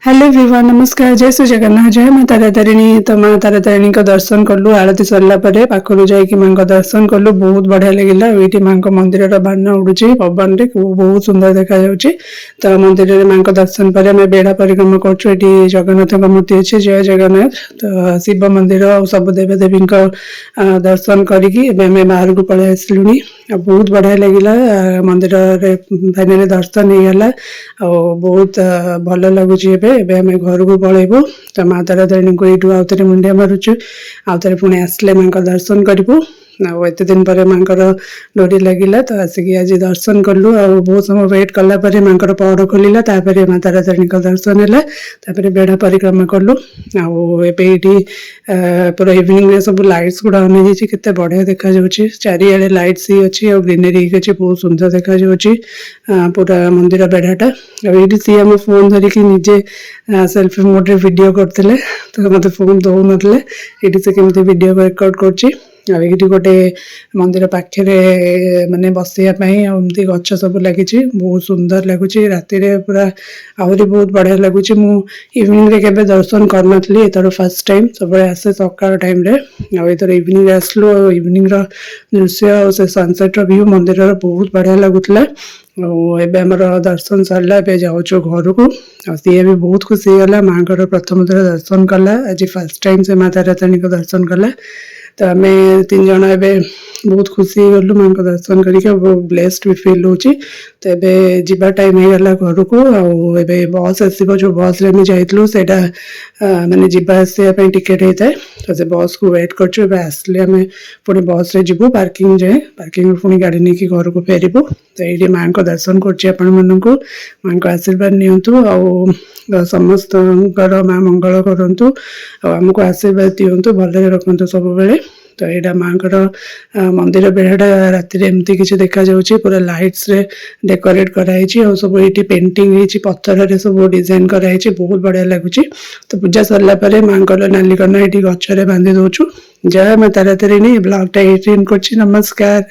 Hello everyone, नमस्कार। जय श्री जगन्नाथ। जय माँ तारा तारिणी। तो माँ तारा तारिणी को दर्शन कलु आरती सरला परे पाखरु जाइकी माँ को दर्शन कलु। बहुत बढ़िया लगिला। एठी माँ को मंदिर बाण उड़ुची पवन रे, बहुत सुंदर देखा जाउची। तो मंदिर रे माँ को दर्शन पर आम बेढ़ा परिक्रमा करछु। एठी जगन्नाथ मूर्ति अच्छे। जय जगन्नाथ। तो शिव मंदिर और सब देवदेवी दर्शन करिकी आम बाहर को पलि आसलुनी। बहुत बढ़िया लगिला। मंदिर रे फाइनली दर्शन हो गला। बहुत भल लगुच। ଏବେ ଆମେ ଘରକୁ ପଳେଇବୁ। ତ ମା ତାରା ତାରିଣୀଙ୍କୁ ଏଇଠୁ ଆଉଥରେ ମୁଣ୍ଡିଆ ମାରୁଛୁ। ଆଉଥରେ ପୁଣି ଆସିଲେ ମାଙ୍କ ଦର୍ଶନ କରିବୁ। ଆଉ ଏତେ ଦିନ ପରେ ମାଙ୍କର ଡୋରି ଲାଗିଲା, ତ ଆସିକି ଆଜି ଦର୍ଶନ କଲୁ। ଆଉ ବହୁତ ସମୟ ୱେଟ୍ କଲା ପରେ ମାଙ୍କର ପହଡ଼ ଖୋଲିଲା। ତାପରେ ମା ତାରା ତାରିଣୀଙ୍କ ଦର୍ଶନ ହେଲା। ତାପରେ ବେଢା ପରିକ୍ରମା କଲୁ। ଆଉ ଏବେ ଏଇଠି ପୁରା ଇଭିନିଂରେ ସବୁ ଲାଇଟ୍ସ ଗୁଡ଼ା ଅନ୍ ହେଇଯାଇଛି। କେତେ ବଢିଆ ଦେଖାଯାଉଛି। ଚାରିଆଡେ ଲାଇଟ୍ସ ହିଁ ଅଛି ଆଉ ଗ୍ରିନେରୀ ହେଇକି ବହୁତ ସୁନ୍ଦର ଦେଖାଯାଉଛି ପୁରା ମନ୍ଦିର ବେଢାଟା। ଆଉ ଏଇଠି ସିଏ ଆମ ଫୋନ ଧରିକି ନିଜେ सेल्फी मोड्रे वीडियो करते तो मत फोन दौन ये से केमती वीडियो रेकर्ड कर गोटे मंदिर पाखे माने बसवाईमती गच सब लगी बहुत सुंदर लगुच राति पूरा आहरी बहुत बढ़िया लगुच। इवनिंग रे केबे दर्शन करनी एथर फर्स्ट टाइम सब आसे सकाल टाइम रे आर इवनिंग आसलु इवनिंग दृश्य से सनसेट व्यू मंदिर बहुत बढ़िया लगुला। आमर दर्शन सरला जाऊँ घर को सी भी बहुत खुशी होगा माँ को प्रथम थर दर्शन कला। आज फर्स्ट टाइम से माँ तारा तारिणी को दर्शन कला। तो आम तीन जन ए बहुत खुशी गलु माँ को दर्शन करके ब्लेस्ड भी फिल हो। तो ये जीवा टाइम हो गला घर को। आबे बस आसो जो बस रे जाइलु से माने जीवा आसवाई टिकेट होता है। तो से बस को वेट कर आसले आम पुणी बस रे जीवु पार्किंग जाए। पार्किंग पुणी गाड़ी नहीं कि घर को फेरबू। तो ये माँ को दर्शन कर माँ को आशीर्वाद नियंतु समस्त माँ मंगल करंतु आमको आशीर्वाद दिंतु भले रखु सब बेले। तो यहाँ माँ मंदिर बेढ़ाटा राति एमती किसी देखा जाऊँगी पूरा लाइट्स रे डेकोरेट कराई सब ये पेंटिंग होती पत्थर रे सब डिजाइन कराई बहुत बढ़िया लगुच। तो पूजा सरला माँ को नालिकना ये गचरे बांधि दौचु। जय माँ तारा तारिणी। ब्लॉग टा एंड कर। नमस्कार।